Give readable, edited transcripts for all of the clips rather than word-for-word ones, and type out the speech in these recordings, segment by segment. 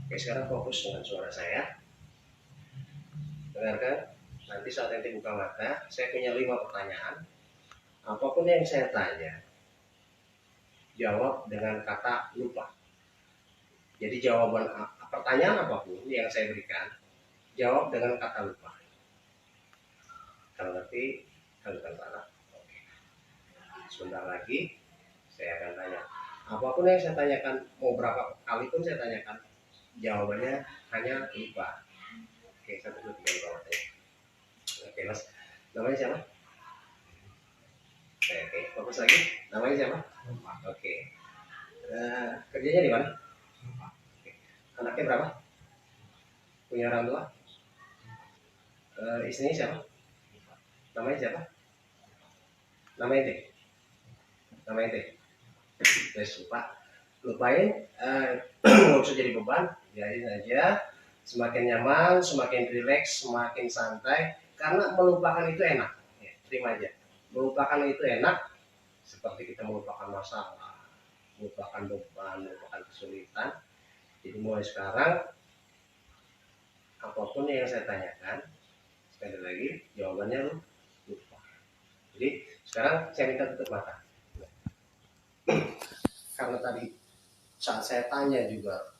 Oke, sekarang fokus dengan suara saya. Dengarkan, nanti saat nanti buka mata, saya punya 5 pertanyaan. Apapun yang saya tanya, jawab dengan kata lupa. Jadi jawaban pertanyaan apapun yang saya berikan, jawab dengan kata lupa. Kalau ngerti, ajukan tangan. Oke. Sebentar lagi, saya akan tanya. Apapun yang saya tanyakan, mau berapa kali pun saya tanyakan, jawabannya hanya lupa. Oke, 1, 2, 3, 4, 5. Oke, Mas. Namanya siapa? Oke, fokus lagi. Namanya siapa? Oke. Kerjanya di mana? Oke. Anaknya berapa? Punya orang tua? Istrinya siapa? Namanya siapa? Nama ente? Nama ente? Terus lupain. Nggak usah jadi beban. Biarin aja. Semakin nyaman, semakin rileks, semakin santai. Karena melupakan itu enak. Ya, terima aja. Melupakan itu enak. Seperti kita melupakan masalah, melupakan beban, melupakan kesulitan. Jadi mulai sekarang, apapun yang saya tanyakan, sekali lagi jawabannya lupa. Jadi sekarang saya minta tutup mata. Karena tadi saat saya tanya juga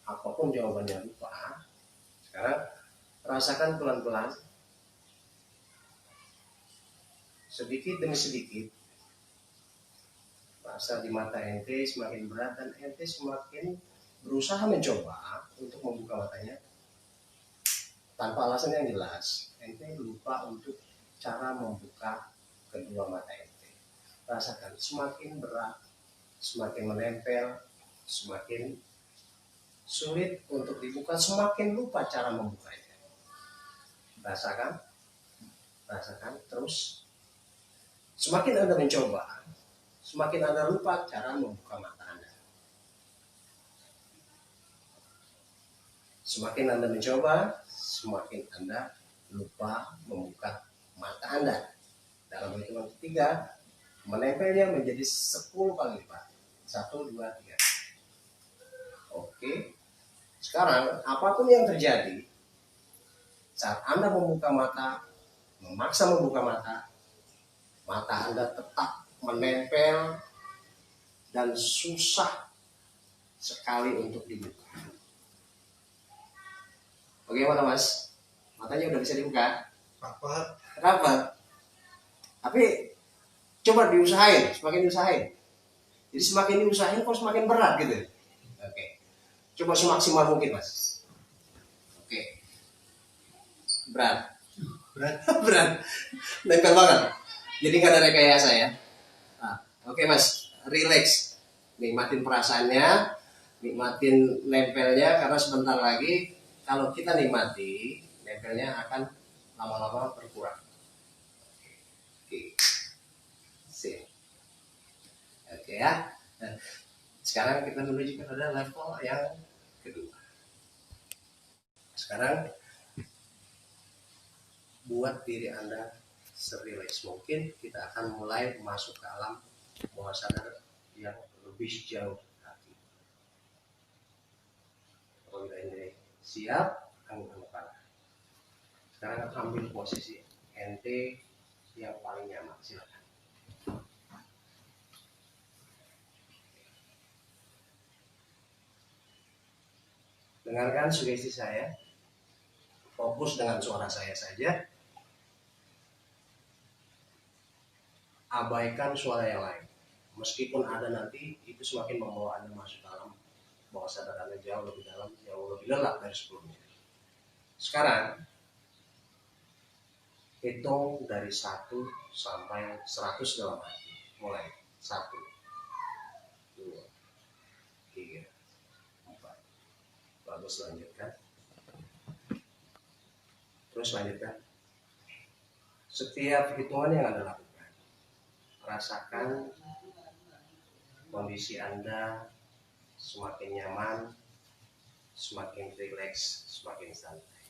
apapun jawabannya lupa. Sekarang rasakan pelan-pelan, sedikit demi sedikit, rasa di mata ente semakin berat dan ente semakin berusaha mencoba untuk membuka matanya tanpa alasan yang jelas. Ente lupa untuk cara membuka kedua mata ente. Rasakan semakin berat, semakin menempel, semakin sulit untuk dibuka, semakin lupa cara membukanya. Rasakan, rasakan terus. Semakin Anda mencoba, semakin Anda lupa cara membuka mata Anda. Semakin Anda mencoba, semakin Anda lupa membuka mata Anda. Dalam hitungan ketiga, menempelnya menjadi 10 kali lipat. 1, 2, 3. Oke. Sekarang, apapun yang terjadi, saat Anda membuka mata, memaksa membuka mata, mata Anda tetap menempel dan susah sekali untuk dibuka. Bagaimana Mas? Matanya udah bisa dibuka? Rapat. Tapi coba diusahain, semakin diusahain. Jadi semakin diusahain kok semakin berat gitu. Oke. Coba semaksimal mungkin Mas. Oke. Berat. Berat. Nempel banget. Jadi nggak ada rekayasa ya. Nah, oke Mas, relax. Nikmatin perasaannya, nikmatin nempelnya karena sebentar lagi kalau kita nikmati, nempelnya akan lama-lama berkurang. Oke. Sip. Oke ya. Nah, sekarang kita menuju kepada level yang kedua. Sekarang buat diri Anda serileks mungkin. Kita akan mulai masuk ke alam bawah sadar yang lebih jauh hati. Apabila ini siap, angkat kepala. Sekarang ambil posisi ente yang paling nyaman. Silakan. Dengarkan sugesti saya. Fokus dengan suara saya saja. Abaikan suara yang lain. Meskipun ada nanti, itu semakin membawa Anda masuk dalam bawah sadar Anda jauh lebih dalam, jauh lebih lelap dari sebelumnya. Sekarang, hitung dari 1 sampai 100 dalam hati. Mulai. 1, 2, 3, 4. Bagus, lanjutkan. Terus lanjutkan. Setiap hitungan yang Anda lakukan, rasakan kondisi Anda semakin nyaman, semakin rileks, semakin santai.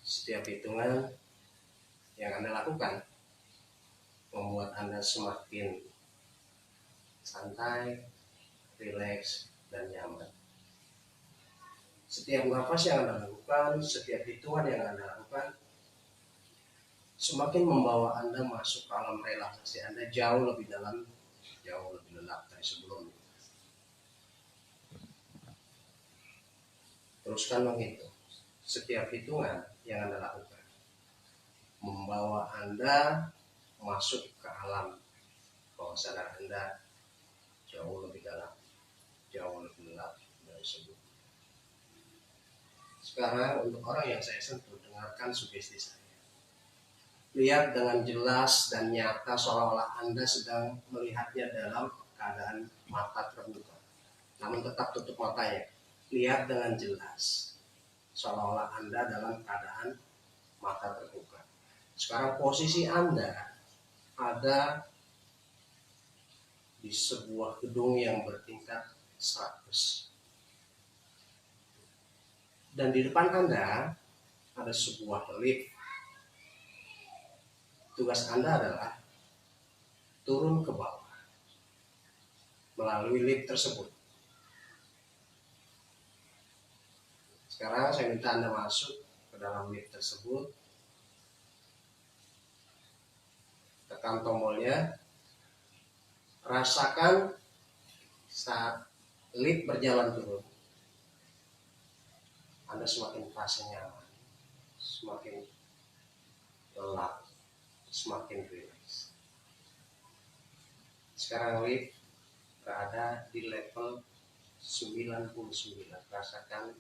Setiap hitungan yang Anda lakukan membuat Anda semakin santai, rileks, dan nyaman. Setiap nafas yang Anda lakukan, setiap hitungan yang Anda lakukan, semakin membawa Anda masuk ke alam relaksasi Anda jauh lebih dalam, jauh lebih lelap dari sebelumnya. Teruskan menghitung. Setiap hitungan yang Anda lakukan membawa Anda masuk ke alam bawah sadar Anda jauh lebih dalam, jauh lebih lelap dari sebelumnya. Sekarang untuk orang yang saya sentuh, dengarkan sugesti saya. Lihat dengan jelas dan nyata seolah-olah Anda sedang melihatnya dalam keadaan mata terbuka. Namun tetap tutup matanya. Lihat dengan jelas seolah-olah Anda dalam keadaan mata terbuka. Sekarang posisi Anda ada di sebuah gedung yang bertingkat 100. Dan di depan Anda ada sebuah lift. Tugas Anda adalah turun ke bawah melalui lift tersebut. Sekarang saya minta Anda masuk ke dalam lift tersebut. Tekan tombolnya. Rasakan saat lift berjalan turun. Anda semakin merasa nyaman, semakin lelap, semakin rileks. Sekarang lift berada di level 99. Rasakan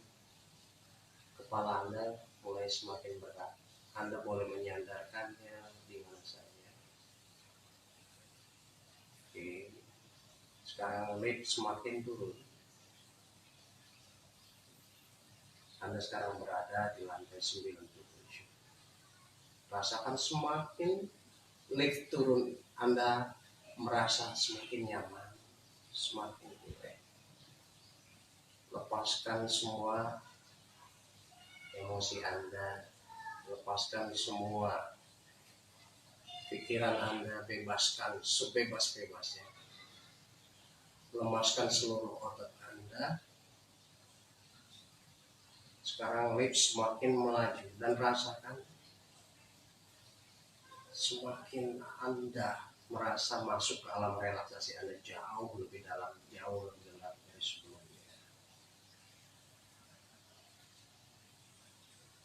kepala Anda mulai semakin berat. Anda boleh menyandarkannya di mana saja. Oke. Sekarang lift semakin turun. Anda sekarang berada di lantai 97. Rasakan semakin lift turun, Anda merasa semakin nyaman, semakin rileks. Lepaskan semua emosi Anda, lepaskan semua pikiran Anda, bebaskan sebebas-bebasnya. Lemaskan seluruh otot Anda. Sekarang lift semakin melaju dan rasakan semakin Anda merasa masuk ke alam relaksasi Anda jauh lebih dalam, jauh lebih dalam dari sebelumnya.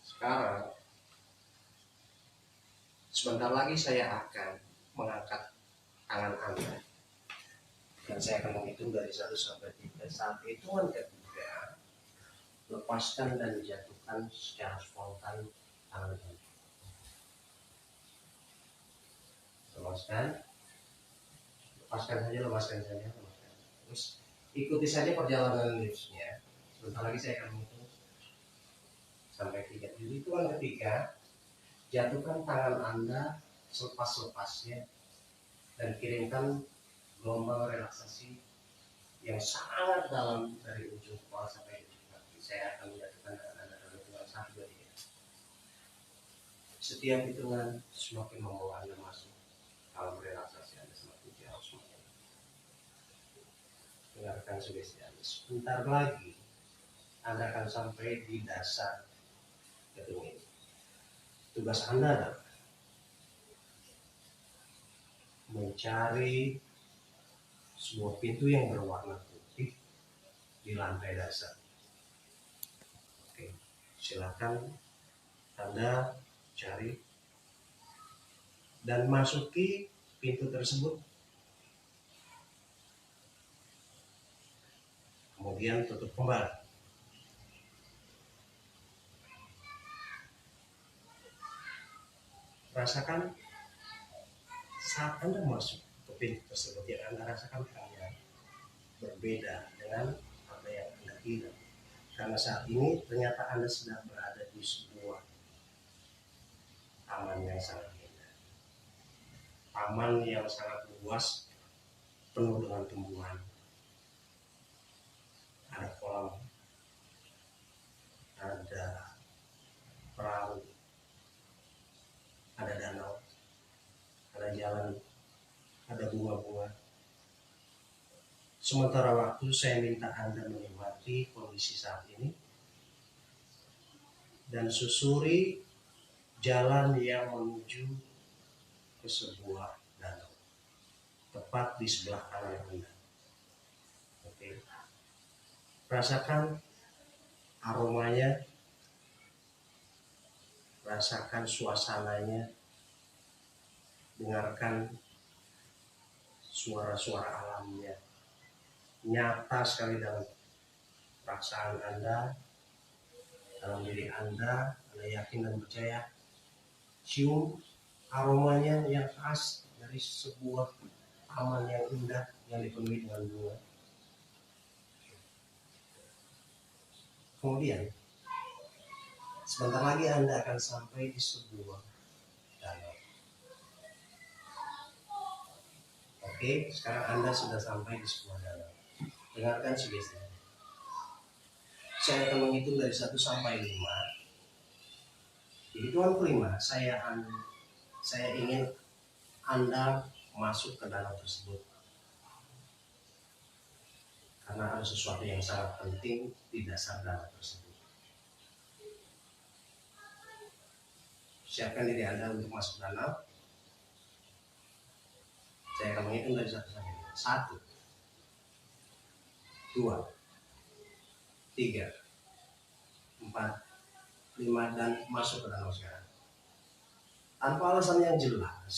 Sekarang sebentar lagi saya akan mengangkat tangan Anda dan saya akan menghitung dari 1 sampai 3. Saat hitungan ketiga, lepaskan dan jatuhkan secara spontan tangan Anda. Lepaskan saja. Terus ikuti saja perjalanan liftnya. Sebentar lagi saya akan menghitung sampai 3. Jadi hitungan ketiga, jatuhkan tangan Anda selepas-lepasnya dan kirimkan gelombang relaksasi yang sangat dalam dari ujung kepala sampai ujung kaki. Saya akan menjatuhkan tangan Anda dalam hitungan 1, 2, 3. Setiap hitungan semakin membawa Anda masuk alam relaksasi Anda semakin jauh, semakin. Dengarkan sugesti Anda. Sebentar lagi Anda akan sampai di dasar gedung ini. Tugas Anda adalah mencari sebuah pintu yang berwarna putih di lantai dasar. Oke, silakan Anda cari dan masuki pintu tersebut. Kemudian tutup kembali. Rasakan saat Anda masuk ke pintu tersebut, yang Anda rasakan hanya berbeda dengan apa yang Anda kira. Karena saat ini ternyata Anda sedang berada di sebuah taman yang sangat indah. Taman yang sangat luas, penuh dengan tumbuhan. Ada kolam, ada perahu, ada danau, ada jalan, ada bunga-bunga. Sementara waktu saya minta Anda menikmati kondisi saat ini dan susuri jalan yang menuju ke sebuah danau tepat di sebelah kanan Anda. Oke. Rasakan aromanya, rasakan suasananya, dengarkan suara-suara alamnya. Nyata sekali dalam perasaan Anda, dalam diri Anda yakin dan percaya. Cium aromanya yang khas dari sebuah taman yang indah yang dipenuhi dengan bunga. Kemudian sebentar lagi Anda akan sampai di sebuah danau. Oke, sekarang Anda sudah sampai di sebuah danau. Dengarkan sugestinya. Saya akan menghitung dari 1 sampai 5. Di hitungan kelima, saya ingin Anda masuk ke danau tersebut. Karena ada sesuatu yang sangat penting di dasar danau tersebut. Siapkan diri Anda untuk masuk danau. Saya akan menghitung dari 1 sampai 5. 1, 2, 3, 4, 5, dan masuk ke danau sekarang. Tanpa alasan yang jelas,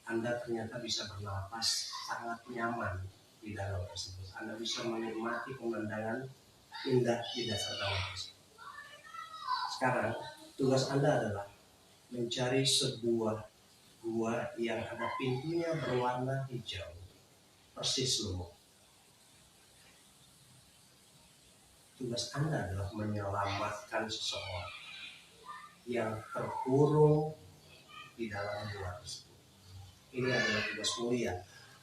Anda ternyata bisa bernapas sangat nyaman di danau tersebut. Anda bisa menikmati pemandangan indah di dasar danau tersebut. Sekarang, tugas Anda adalah mencari sebuah gua yang ada pintunya berwarna hijau, persis lumut. Tugas Anda adalah menyelamatkan seseorang yang terkurung di dalam gua tersebut. Ini adalah tugas mulia.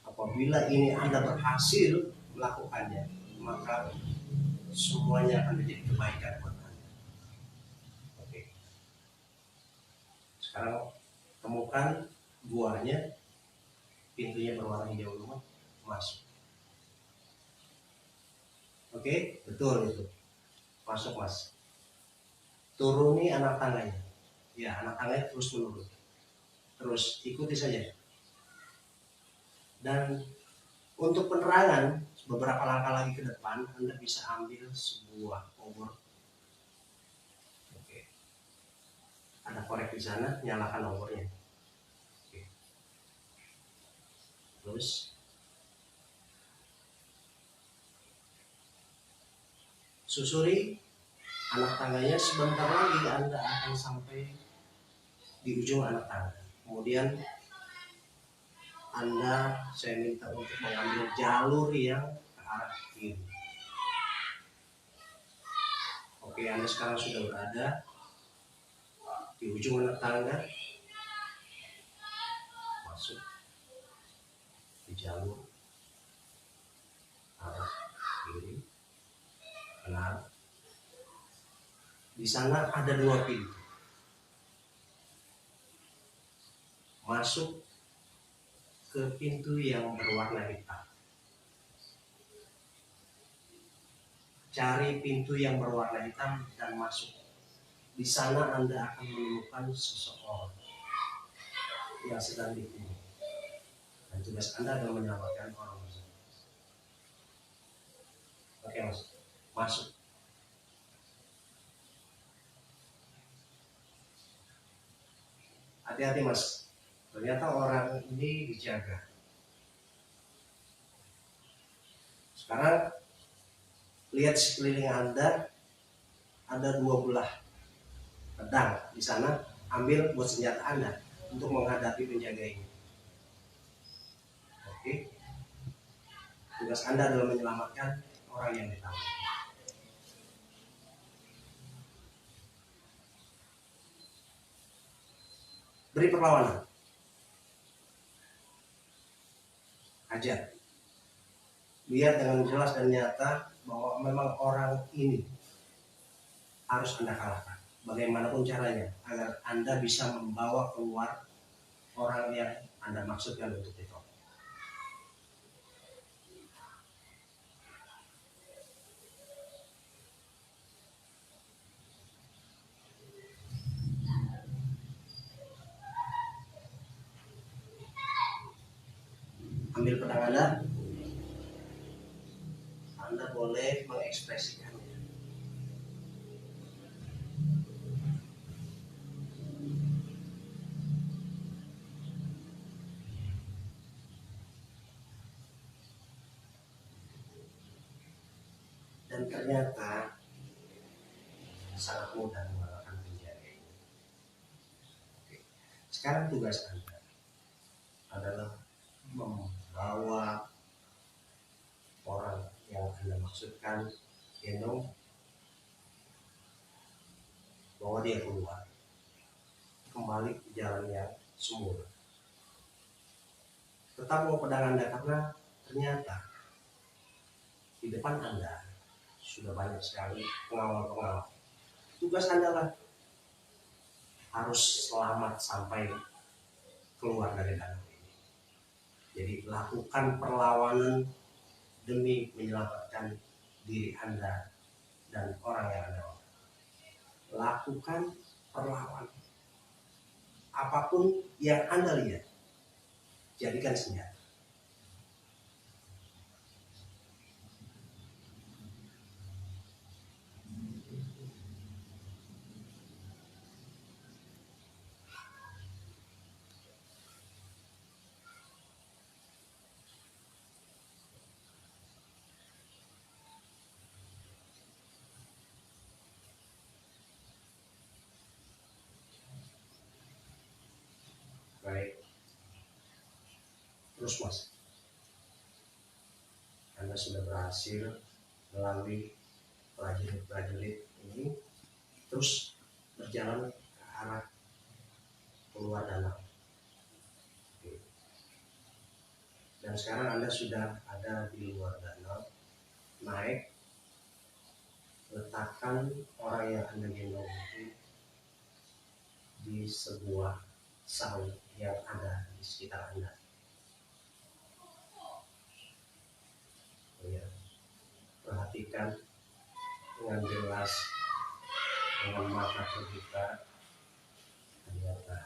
Apabila ini Anda berhasil melakukannya, maka semuanya akan menjadi kebaikan buat Anda. Oke. Sekarang temukan guanya, pintunya berwarna hijau lumut, masuk. Oke, betul itu. Masuk, Mas. Turuni anak tangganya. Ya, anak tangganya terus menurun. Terus ikuti saja. Dan untuk penerangan, beberapa langkah lagi ke depan, Anda bisa ambil sebuah obor. Oke. Ada korek di sana, nyalakan obornya. Oke. Terus susuri anak tangganya. Sebentar lagi Anda akan sampai di ujung anak tangga. Kemudian saya minta untuk mengambil jalur yang ke arah kiri. Oke, Anda sekarang sudah berada di ujung anak tangga. Masuk di jalur arah kiri. Benar. Di sana ada 2 pintu. Masuk ke pintu yang berwarna hitam. Cari pintu yang berwarna hitam dan masuk. Di sana Anda akan menemukan seseorang yang sedang dibunuh. Dan tugas Anda adalah menyelamatkan orang tersebut. Oke, Mas. Masuk. Hati-hati, Mas. Ternyata orang ini dijaga. Sekarang lihat sekeliling Anda, ada 2 belah pedang di sana. Ambil buat senjata Anda untuk menghadapi penjaga ini. Oke. Tugas Anda adalah menyelamatkan orang yang ditangkap. Beri perlawanan. Ajar. Lihat dengan jelas dan nyata bahwa memang orang ini harus Anda kalahkan. Bagaimanapun caranya, agar Anda bisa membawa keluar orang yang Anda maksudkan untuk ditolong. mengekspresikannya. Dan ternyata sangat mudah mengalahkan penjara ini. Sekarang tugas Anda adalah membawa orang yang Anda maksudkan gendong, bawa dia keluar, kembali ke jalan yang semula. Tetap mau pedang Anda, karena ternyata di depan Anda sudah banyak sekali pengawal-pengawal. Tugas Anda lah harus selamat sampai keluar dari danau ini. Jadi lakukan perlawanan demi menyelamatkan diri Anda dan orang yang Anda mau. Lakukan perlawanan. Apapun yang Anda lihat, jadikan senjata. Baik. Terus Mas, Anda sudah berhasil melalui prajurit-prajurit ini, terus berjalan ke arah keluar danau. Dan sekarang Anda sudah ada di luar danau, naik, letakkan orang yang Anda gendong itu di sebuah sawah yang ada di sekitar Anda. Ya, perhatikan dengan jelas, dengan mata terbuka, ternyata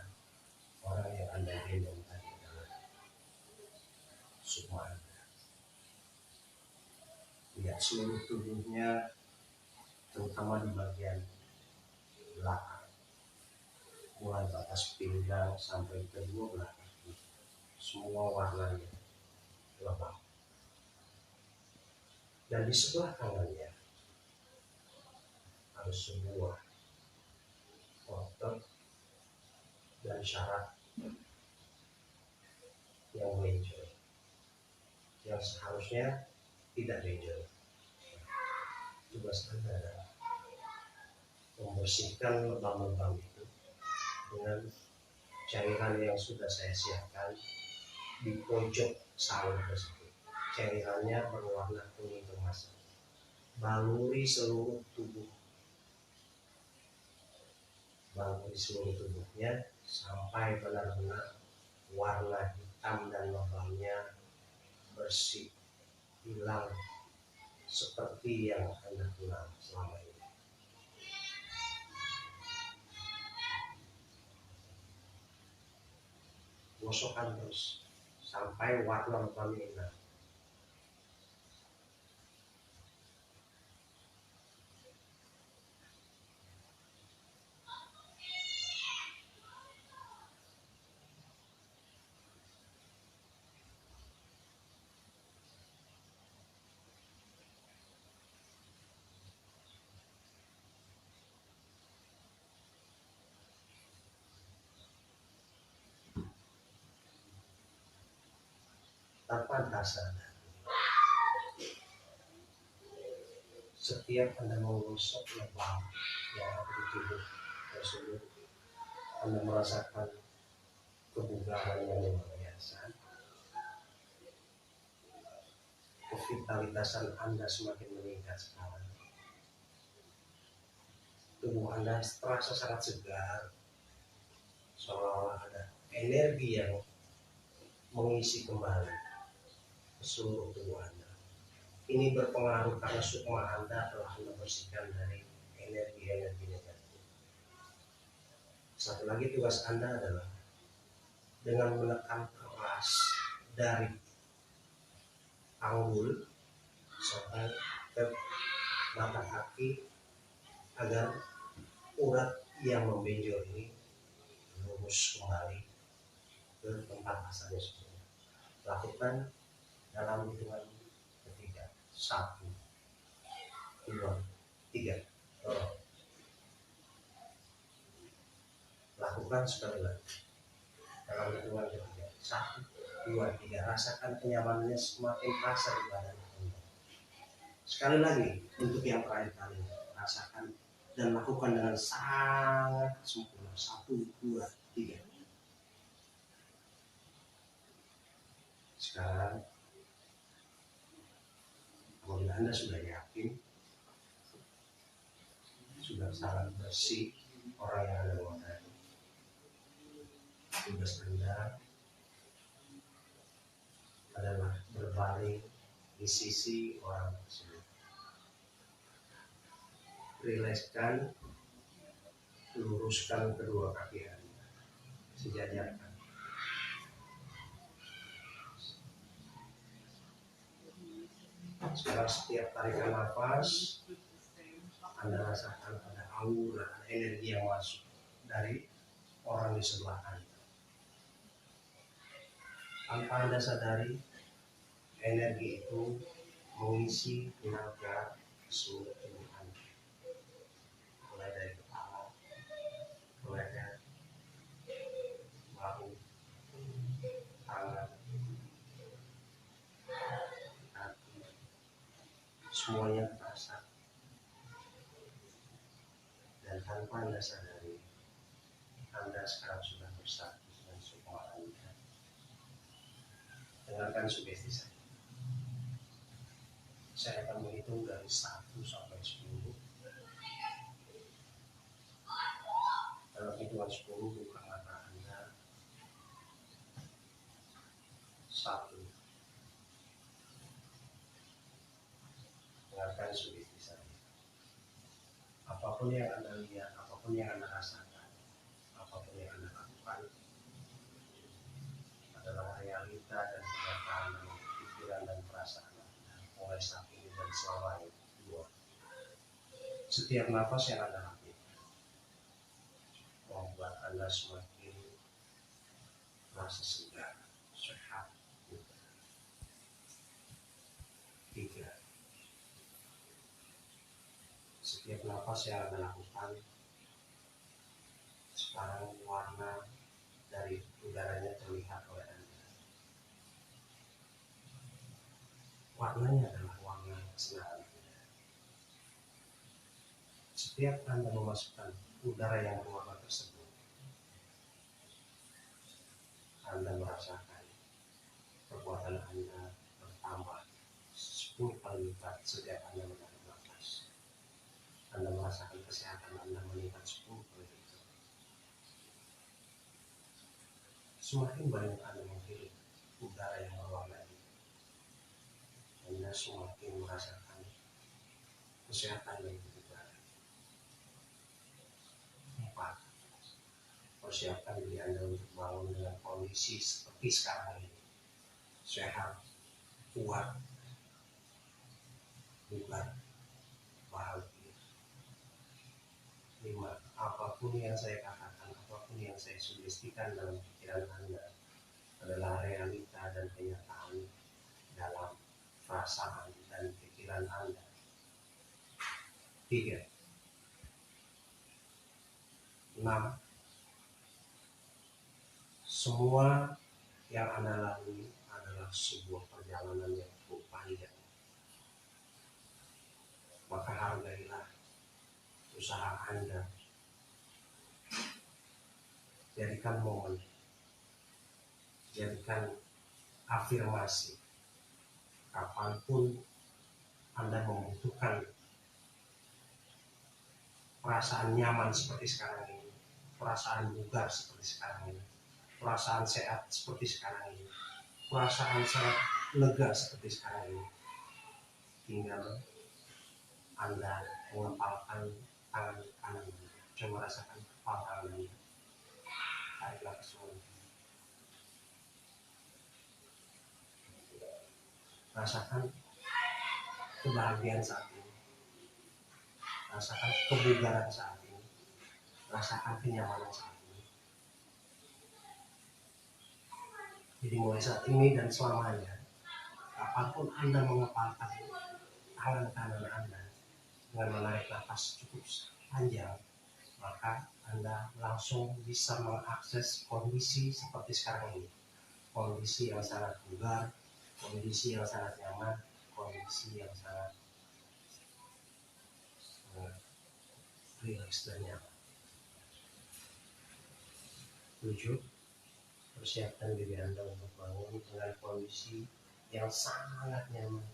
orang yang Anda gendong tadi adalah Sukma Anda. Lihat seluruh tubuhnya, terutama di bagian belakang, mulai batas pinggang sampai kedua belah kaki, semua warnanya lebam. Dan di sebelah kanannya ada sebuah kotak dan syarat yang benjol, yang seharusnya tidak benjol. Tugas Anda adalah membersihkan lebam-lebam itu dengan cairan yang sudah saya siapkan di pojok sarung tersebut. Cairannya berwarna kuning kemasan. Baluri seluruh tubuhnya sampai benar-benar warna hitam dan lebamnya bersih, hilang seperti yang Anda kenal selama ini. Gosokkan terus sampai warna lebamnya hilang. Tanpa Anda sadar, setiap Anda menggosok lebam yang ada di tubuh tersebut, Anda merasakan kebugaran yang luar biasa. Kevitalitasan Anda semakin meningkat sekarang. Tubuh Anda terasa sangat segar, seolah-olah ada energi yang mengisi kembali ke seluruh tubuh Anda. Ini berpengaruh karena sukma Anda telah Anda bersihkan dari energi-energi negatif. Satu lagi tugas Anda adalah dengan menekan keras dari panggul sampai ke mata kaki agar urat yang membenjol ini lurus kembali ke tempat asalnya semula. Lakukan dalam hitungan ketiga. 1, 2, 3. Lakukan sekali lagi dalam hitungan ketiga. 1, 2, 3. Rasakan kenyamanannya semakin terasa di badan Anda. Sekali lagi untuk yang terakhir kali, rasakan dan lakukan dengan sangat sempurna. 1, 2, 3. Sekarang apabila Anda sudah yakin, sudah sangat bersih orang yang Anda wadai, tugas Anda adalah berbaring di sisi orang tersebut. Rilekskan, luruskan kedua kaki Anda, sejajarkan. Sekarang setiap tarikan nafas, Anda rasakan ada aura, ada energi yang masuk dari orang di sebelah Anda. Tanpa Anda sadari, energi itu mengisi tenaga seluruh tubuh Anda. Mulai dari kepala, leher, bahu, tangan, kaki, semuanya terasa. Dan tanpa Anda sadari, Anda sekarang sudah bersatu dengan semua Anda. Dengarkan sugesti saya. Saya akan menghitung dari 1 sampai 10. Dalam hitungan 10, buka mata Anda. 1. Dengarkan sugesti saya. Apapun yang Anda lihat, apapun yang Anda rasakan, apapun yang Anda lakukan adalah realita dan kenyataan dalam pikiran dan perasaan Anda mulai saat ini dan selamanya. 2. Setiap nafas yang Anda lakukan membuat Anda semakin merasa segar, sehat. 3. Setiap nafas yang Anda lakukan, sekarang warna dari udaranya terlihat oleh Anda. Warnanya adalah warna kesenangan Anda. Setiap Anda memasukkan udara yang berwarna tersebut, Anda merasakan kekuatan Anda bertambah 10 kali lipat setiap Anda menarik nafas. Anda merasakan kesehatan Anda meningkat 10 kali lipat. Semakin banyak Anda menghirup udara yang berwarna ini, Anda semakin merasakan kesehatan yang begitu baik. 4. Persiapkan diri Anda untuk bangun dengan kondisi seperti sekarang ini. Sehat, kuat, bugar, bahagia. 5. Apapun yang saya katakan, apapun yang saya sugestikan dalam pikiran Anda adalah realita dan kenyataan dalam perasaan dan pikiran Anda. 3. 6. Semua yang Anda lalui adalah sebuah perjalanan yang cukup panjang. Maka hargailah usaha Anda. Jadikan momen, jadikan afirmasi. Kapanpun Anda membutuhkan perasaan nyaman seperti sekarang ini, perasaan bugar seperti sekarang ini, perasaan sehat seperti sekarang ini, perasaan sangat lega seperti sekarang ini, tinggal Anda mengepalkan tangan kanan Anda. Coba rasakan kepala tangan Anda. Tariklah ke seluruh. Rasakan kebahagiaan saat ini. rasakan kebugaran saat ini, rasakan kenyamanan saat ini. Jadi mulai saat ini dan selamanya, kapanpun Anda mengepalkan tangan kanan Anda dengan menarik nafas cukup panjang, maka Anda langsung bisa mengakses kondisi seperti sekarang ini. Kondisi yang sangat bugar, kondisi yang sangat nyaman, kondisi yang sangat rileks dan nyaman. 7. Persiapkan diri Anda untuk bangun dengan kondisi yang sangat nyaman.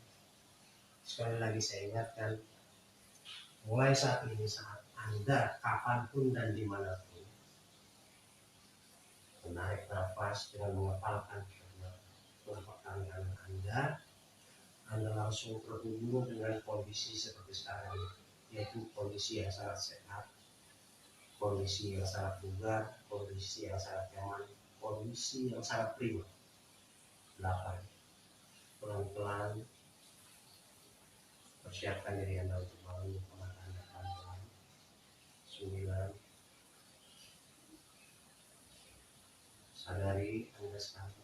Sekali lagi saya ingatkan, mulai saat ini, saat Anda kapanpun dan dimanapun menarik nafas dengan mengepalkan telapak tangan Anda langsung terhubung dengan kondisi seperti sekarang ini, yaitu kondisi yang sangat sehat, kondisi yang sangat bugar, kondisi yang sangat nyaman, kondisi yang sangat prima. 8. Pelan-pelan persiapkan diri Anda untuk bangun, mata Anda pelan-pelan. 9. Sadari Anda sekarang